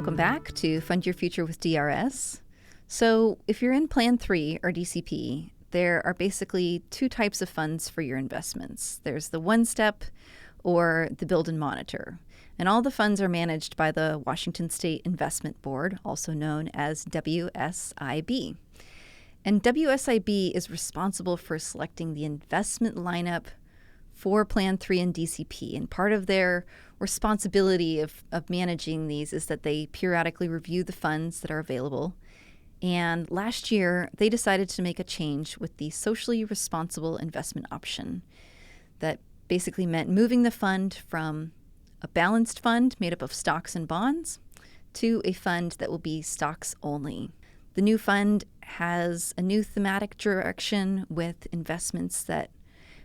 Welcome back to Fund Your Future with DRS. So if you're in Plan 3 or DCP, there are basically two types of funds for your investments. There's the one-step or the build and monitor. And all the funds are managed by the Washington State Investment Board, also known as WSIB. And WSIB is responsible for selecting the investment lineup for Plan 3 and DCP. And part of their responsibility of managing these is that they periodically review the funds that are available. And last year, they decided to make a change with the socially responsible investment option that basically meant moving the fund from a balanced fund made up of stocks and bonds to a fund that will be stocks only. The new fund has a new thematic direction with investments that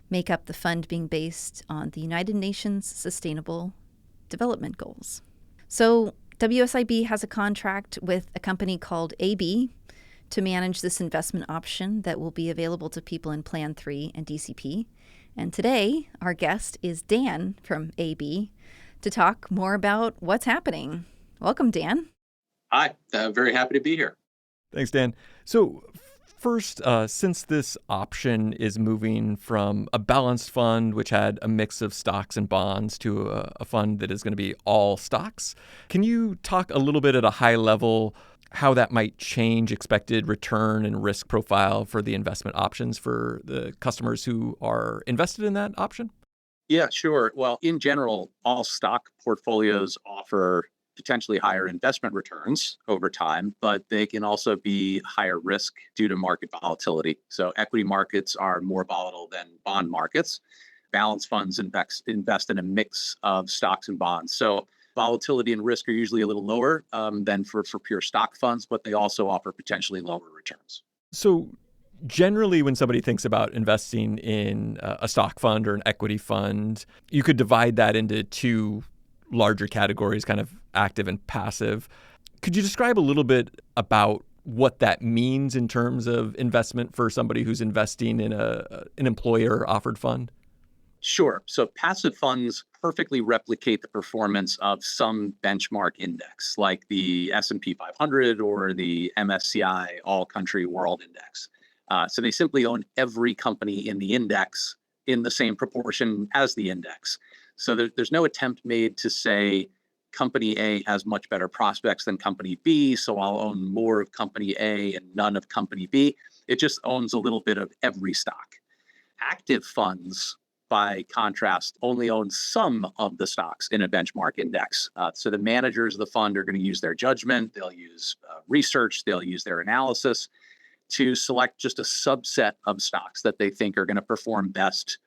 make up the fund being based on the United Nations Sustainable Development Goals. So WSIB has a contract with a company called AB to manage this investment option that will be available to people in Plan 3 and DCP. And today, our guest is Dan from AB to talk more about what's happening. Welcome, Dan. Hi, very happy to be here. Thanks, Dan. So first, since this option is moving from a balanced fund, which had a mix of stocks and bonds, to a fund that is going to be all stocks, can you talk a little bit at a high level how that might change expected return and risk profile for the investment options for the customers who are invested in that option? Yeah, sure. Well, in general, all stock portfolios offer potentially higher investment returns over time, but they can also be higher risk due to market volatility. So equity markets are more volatile than bond markets. Balanced funds invest in a mix of stocks and bonds. So volatility and risk are usually a little lower than for pure stock funds, but they also offer potentially lower returns. So generally, when somebody thinks about investing in a stock fund or an equity fund, you could divide that into two larger categories, kind of active and passive. Could you describe a little bit about what that means in terms of investment for somebody who's investing in an employer-offered fund? Sure. So passive funds perfectly replicate the performance of some benchmark index, like the S&P 500 or the MSCI All Country World Index. So they simply own every company in the index in the same proportion as the index. So there's no attempt made to say company A has much better prospects than company B, so I'll own more of company A and none of company B. It just owns a little bit of every stock. Active funds, by contrast, only own some of the stocks in a benchmark index. So the managers of the fund are going to use their judgment, they'll use research, they'll use their analysis to select just a subset of stocks that they think are going to perform best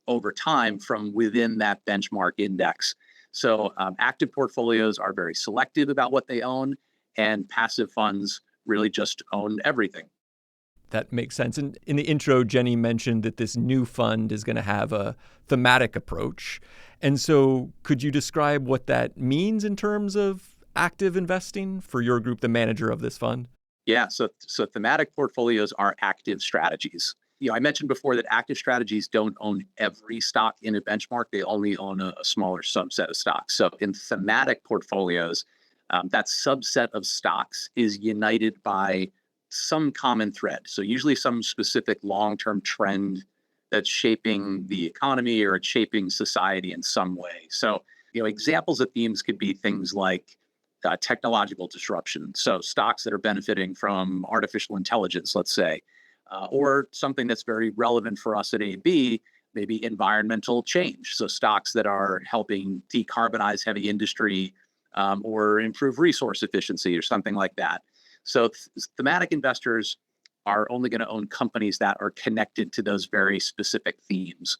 over time from within that benchmark index. So active portfolios are very selective about what they own, and passive funds really just own everything. That makes sense. And in the intro, Jenny mentioned that this new fund is going to have a thematic approach. And so could you describe what that means in terms of active investing for your group, the manager of this fund? Yeah, so thematic portfolios are active strategies. I mentioned before that active strategies don't own every stock in a benchmark. They only own a smaller subset of stocks. So in thematic portfolios, that subset of stocks is united by some common thread. So usually some specific long-term trend that's shaping the economy or it's shaping society in some way. So, examples of themes could be things like technological disruption. So stocks that are benefiting from artificial intelligence, let's say, or something that's very relevant for us at AB, maybe environmental change. So stocks that are helping decarbonize heavy industry or improve resource efficiency or something like that. So thematic investors are only going to own companies that are connected to those very specific themes.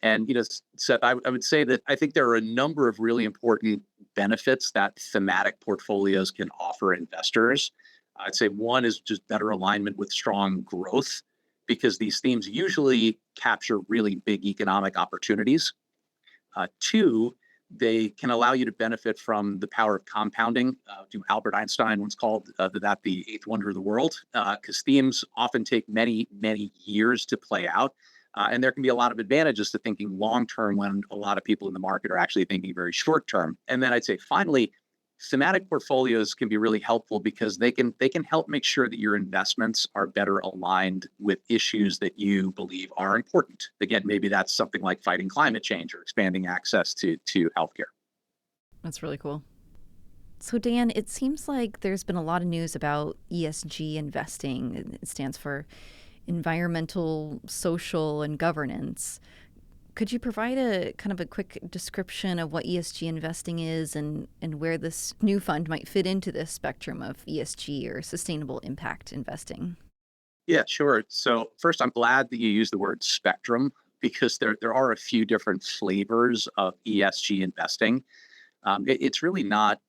And, Seth, I would say that I think there are a number of really important benefits that thematic portfolios can offer investors. I'd say one is just better alignment with strong growth, because these themes usually capture really big economic opportunities. Two, they can allow you to benefit from the power of compounding. Albert Einstein once called that the eighth wonder of the world, because themes often take many, many years to play out. And there can be a lot of advantages to thinking long-term when a lot of people in the market are actually thinking very short-term. And then I'd say, finally, Thematic portfolios can be really helpful because they can help make sure that your investments are better aligned with issues that you believe are important. Again, maybe that's something like fighting climate change or expanding access to healthcare. That's really cool. So, Dan, it seems like there's been a lot of news about ESG investing. It stands for environmental, social, and governance. Could you provide a kind of a quick description of what ESG investing is and where this new fund might fit into this spectrum of ESG or sustainable impact investing? Yeah, sure. So first, I'm glad that you used the word spectrum because there are a few different flavors of ESG investing. It's really not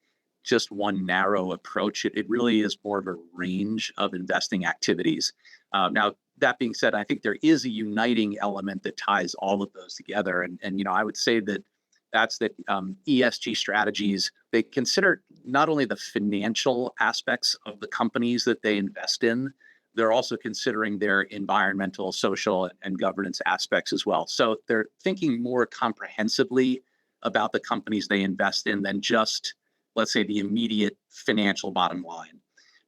just one narrow approach. It really is more of a range of investing activities. Now, that being said, I think there is a uniting element that ties all of those together. And I would say that ESG strategies, they consider not only the financial aspects of the companies that they invest in, they're also considering their environmental, social, and governance aspects as well. So they're thinking more comprehensively about the companies they invest in than just, let's say, the immediate financial bottom line.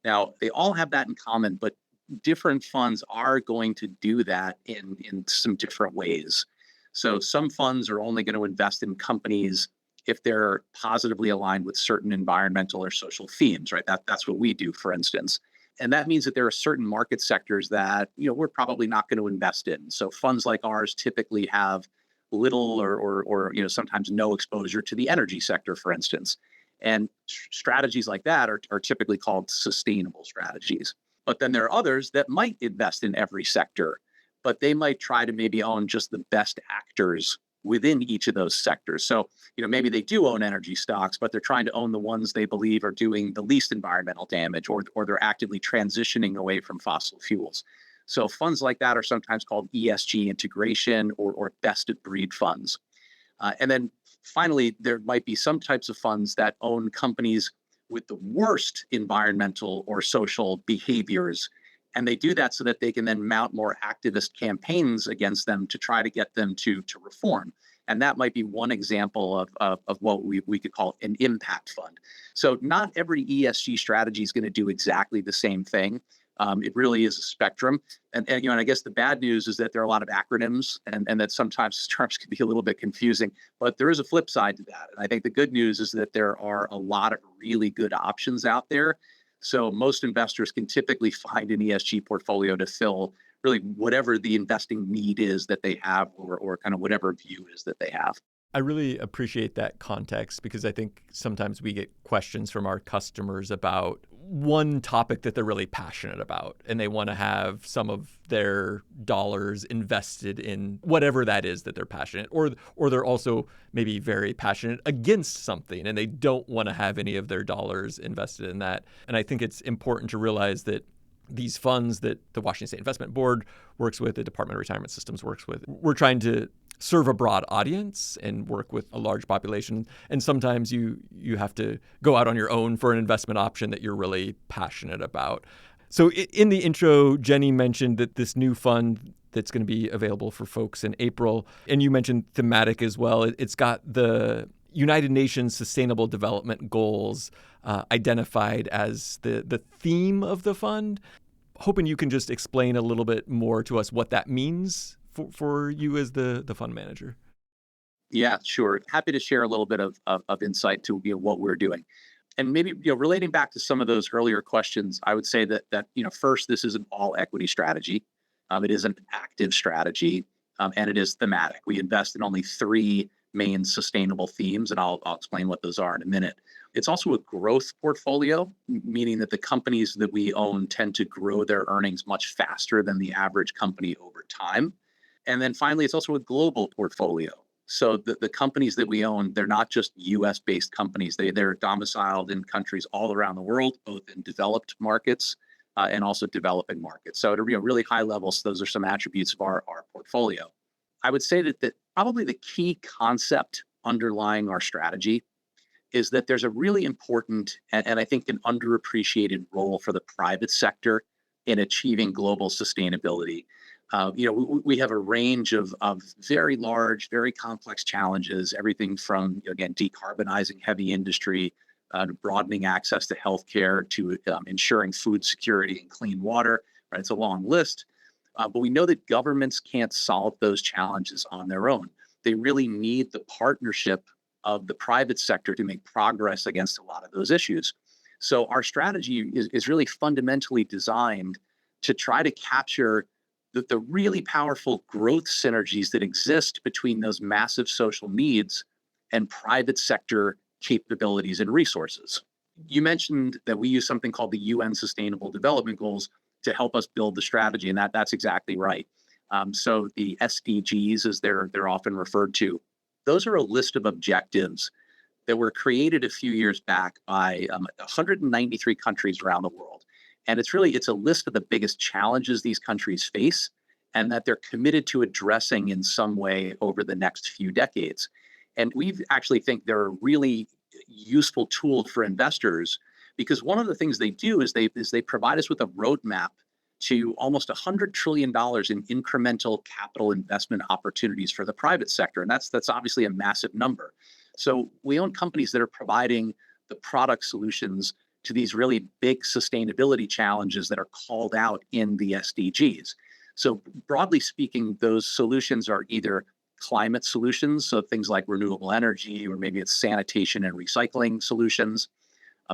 Now, they all have that in common, but different funds are going to do that in some different ways. So some funds are only going to invest in companies if they're positively aligned with certain environmental or social themes, right? That's what we do, for instance. And that means that there are certain market sectors that we're probably not going to invest in. So funds like ours typically have little or sometimes no exposure to the energy sector, for instance. And strategies like that are typically called sustainable strategies. But then there are others that might invest in every sector, but they might try to maybe own just the best actors within each of those sectors. So, maybe they do own energy stocks, but they're trying to own the ones they believe are doing the least environmental damage, or they're actively transitioning away from fossil fuels. So funds like that are sometimes called ESG integration or best of breed funds. And then finally, there might be some types of funds that own companies with the worst environmental or social behaviors. And they do that so that they can then mount more activist campaigns against them to try to get them to reform. And that might be one example of what we could call an impact fund. So not every ESG strategy is going to do exactly the same thing. It really is a spectrum. And I guess the bad news is that there are a lot of acronyms and that sometimes terms can be a little bit confusing, but there is a flip side to that. And I think the good news is that there are a lot of really good options out there. So most investors can typically find an ESG portfolio to fill really whatever the investing need is that they have, or kind of whatever view is that they have. I really appreciate that context because I think sometimes we get questions from our customers about one topic that they're really passionate about, and they want to have some of their dollars invested in whatever that is that they're passionate, or they're also maybe very passionate against something and they don't want to have any of their dollars invested in that. And I think it's important to realize that these funds that the Washington State Investment Board works with, the Department of Retirement Systems works with, we're trying to serve a broad audience and work with a large population. And sometimes you have to go out on your own for an investment option that you're really passionate about. So in the intro, Jenny mentioned that this new fund that's going to be available for folks in April, and you mentioned thematic as well. It's got the United Nations Sustainable Development Goals identified as the theme of the fund. Hoping you can just explain a little bit more to us what that means for you as the fund manager. Yeah, sure. Happy to share a little bit of insight to what we're doing. And maybe relating back to some of those earlier questions, I would say that first, this is an all equity strategy. It is an active strategy, and it is thematic. We invest in only 3 main sustainable themes, and I'll explain what those are in a minute. It's also a growth portfolio, meaning that the companies that we own tend to grow their earnings much faster than the average company over time. And then finally, it's also a global portfolio. So the companies that we own, they're not just US-based companies. They're domiciled in countries all around the world, both in developed markets and also developing markets. So at a really high level, so those are some attributes of our portfolio. I would say that probably the key concept underlying our strategy is that there's a really important and I think an underappreciated role for the private sector in achieving global sustainability. We have a range of very large, very complex challenges, everything from, again, decarbonizing heavy industry broadening access to healthcare, to ensuring food security and clean water. Right? It's a long list. But we know that governments can't solve those challenges on their own. They really need the partnership of the private sector to make progress against a lot of those issues. So our strategy is really fundamentally designed to try to capture the really powerful growth synergies that exist between those massive social needs and private sector capabilities and resources. You mentioned that we use something called the UN Sustainable Development Goals to help us build the strategy, and that's exactly right. So the SDGs, as they're often referred to, those are a list of objectives that were created a few years back by 193 countries around the world. And it's a list of the biggest challenges these countries face and that they're committed to addressing in some way over the next few decades. And we actually think they're a really useful tool for investors because one of the things they do is they provide us with a roadmap to almost $100 trillion in incremental capital investment opportunities for the private sector. And that's obviously a massive number. So we own companies that are providing the product solutions to these really big sustainability challenges that are called out in the SDGs. So broadly speaking, those solutions are either climate solutions, so things like renewable energy, or maybe it's sanitation and recycling solutions.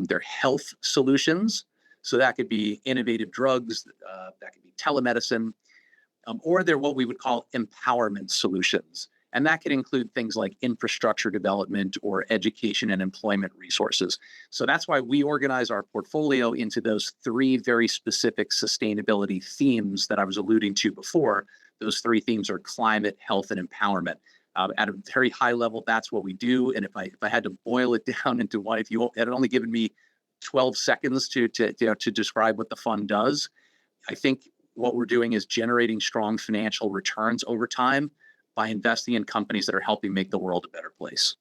They're health solutions, so that could be innovative drugs, that could be telemedicine, or they're what we would call empowerment solutions. And that could include things like infrastructure development or education and employment resources. So that's why we organize our portfolio into those three very specific sustainability themes that I was alluding to before. Those three themes are climate, health, and empowerment. At a very high level, that's what we do. And if I had to boil it down into one, if you had only given me 12 seconds to describe what the fund does, I think what we're doing is generating strong financial returns over time by investing in companies that are helping make the world a better place.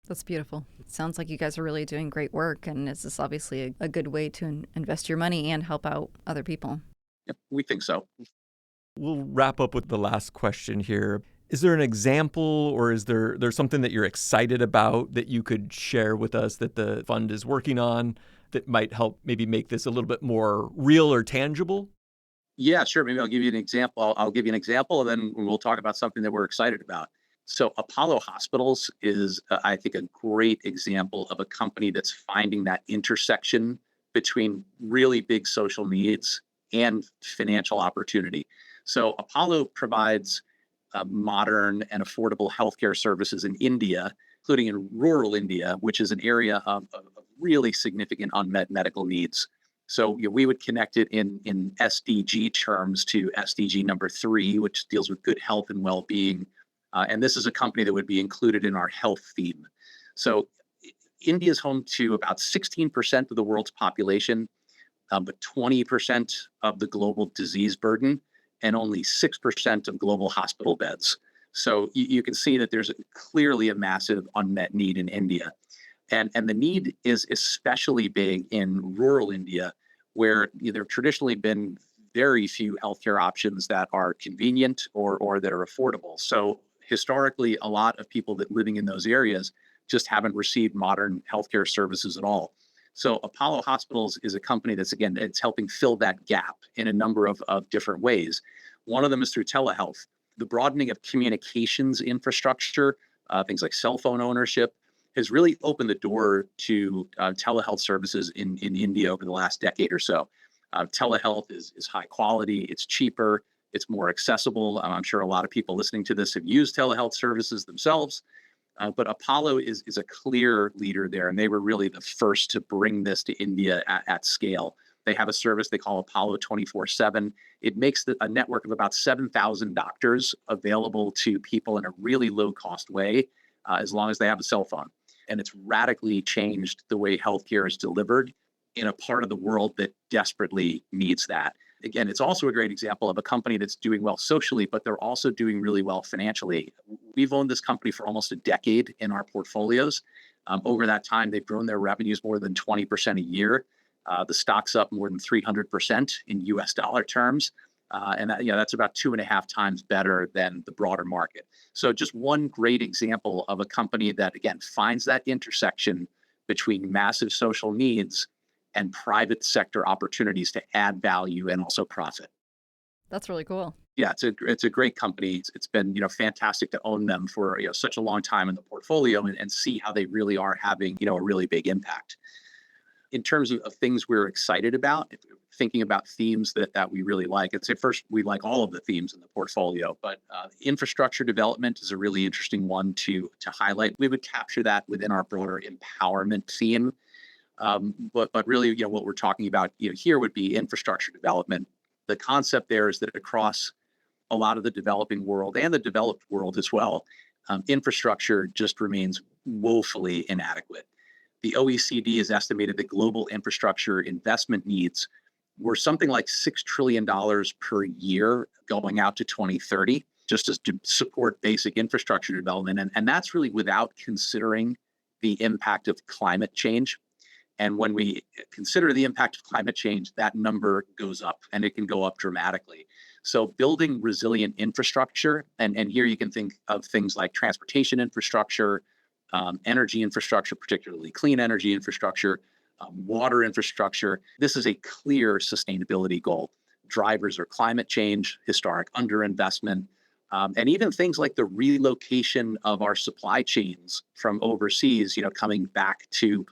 That's beautiful. It sounds like you guys are really doing great work, and this is obviously a good way to invest your money and help out other people. Yep, we think so. We'll wrap up with the last question here. Is there an example or is there's something that you're excited about that you could share with us that the fund is working on that might help maybe make this a little bit more real or tangible? Yeah, sure. Maybe I'll give you an example. I'll give you an example, and then we'll talk about something that we're excited about. So Apollo Hospitals is, I think, a great example of a company that's finding that intersection between really big social needs and financial opportunity. So Apollo provides modern and affordable healthcare services in India, including in rural India, which is an area of really significant unmet medical needs. So we would connect it in SDG terms to SDG number 3, which deals with good health and well-being. And this is a company that would be included in our health theme. So India is home to about 16% of the world's population, but 20% of the global disease burden, and only 6% of global hospital beds. So you can see that there's clearly a massive unmet need in India. And the need is especially big in rural India, where there have traditionally been very few healthcare options that are convenient or that are affordable. So historically, a lot of people that living in those areas just haven't received modern healthcare services at all. So Apollo Hospitals is a company that's, again, it's helping fill that gap in a number of different ways. One of them is through telehealth. The broadening of communications infrastructure, things like cell phone ownership, has really opened the door to telehealth services in India over the last decade or so. Telehealth is high quality, it's cheaper, it's more accessible. I'm sure a lot of people listening to this have used telehealth services themselves, but Apollo is a clear leader there, and they were really the first to bring this to India at scale. They have a service they call Apollo 24/7. It makes a network of about 7,000 doctors available to people in a really low-cost way, as long as they have a cell phone. And it's radically changed the way healthcare is delivered in a part of the world that desperately needs that. Again, it's also a great example of a company that's doing well socially, but they're also doing really well financially. We've owned this company for almost a decade in our portfolios. Over that time, they've grown their revenues more than 20% a year. The stock's up more than 300% in US dollar terms. And that's about 2.5 times better than the broader market. So just one great example of a company that, again, finds that intersection between massive social needs and private sector opportunities to add value and also profit. That's really cool. Yeah, it's a great company. It's been fantastic to own them for such a long time in the portfolio and see how they really are having a really big impact. In terms of things we're excited about, if we're thinking about themes that we really like, I'd say first we like all of the themes in the portfolio, but infrastructure development is a really interesting one to highlight. We would capture that within our broader empowerment theme, but really what we're talking about here would be infrastructure development. The concept there is that across a lot of the developing world and the developed world as well, infrastructure just remains woefully inadequate. The OECD has estimated that global infrastructure investment needs were something like $6 trillion per year going out to 2030, just as to support basic infrastructure development. And that's really without considering the impact of climate change. And when we consider the impact of climate change, that number goes up, and it can go up dramatically. So building resilient infrastructure, and here you can think of things like transportation infrastructure, energy infrastructure, particularly clean energy infrastructure, water infrastructure. This is a clear sustainability goal. Drivers are climate change, historic underinvestment, and even things like the relocation of our supply chains from overseas, coming back to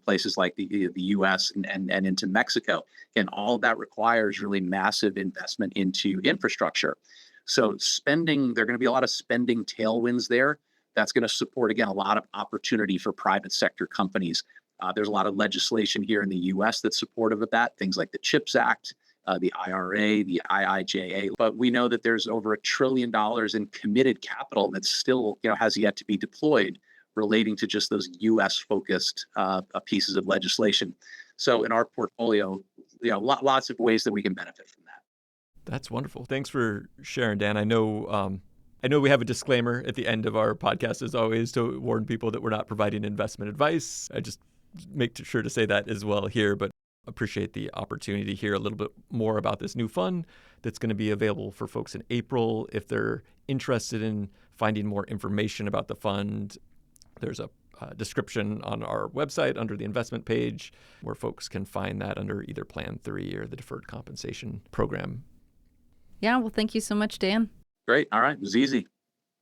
places like the U.S. and into Mexico. And all of that requires really massive investment into infrastructure. So there are going to be a lot of spending tailwinds there. That's going to support, again, a lot of opportunity for private sector companies. There's a lot of legislation here in the U.S. that's supportive of that, things like the CHIPS Act, the IRA, the IIJA. But we know that there's over $1 trillion in committed capital that still has yet to be deployed relating to just those U.S.-focused pieces of legislation. So in our portfolio, lots of ways that we can benefit from that. That's wonderful. Thanks for sharing, Dan. I know we have a disclaimer at the end of our podcast, as always, to warn people that we're not providing investment advice. I just make sure to say that as well here, but appreciate the opportunity to hear a little bit more about this new fund that's going to be available for folks in April. If they're interested in finding more information about the fund, there's a description on our website under the investment page where folks can find that under either Plan 3 or the Deferred Compensation Program. Yeah, well, thank you so much, Dan. Great. All right. It was easy.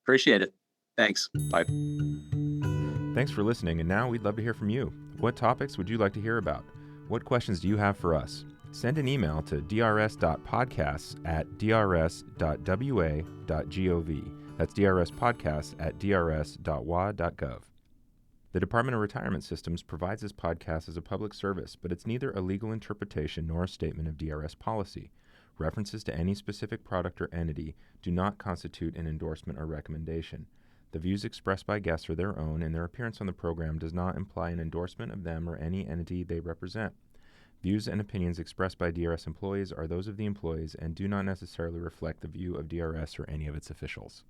Appreciate it. Thanks. Bye. Thanks for listening. And now we'd love to hear from you. What topics would you like to hear about? What questions do you have for us? Send an email to drs.podcasts@drs.wa.gov. That's drspodcasts@drs.wa.gov. The Department of Retirement Systems provides this podcast as a public service, but it's neither a legal interpretation nor a statement of DRS policy. References to any specific product or entity do not constitute an endorsement or recommendation. The views expressed by guests are their own, and their appearance on the program does not imply an endorsement of them or any entity they represent. Views and opinions expressed by DRS employees are those of the employees and do not necessarily reflect the view of DRS or any of its officials.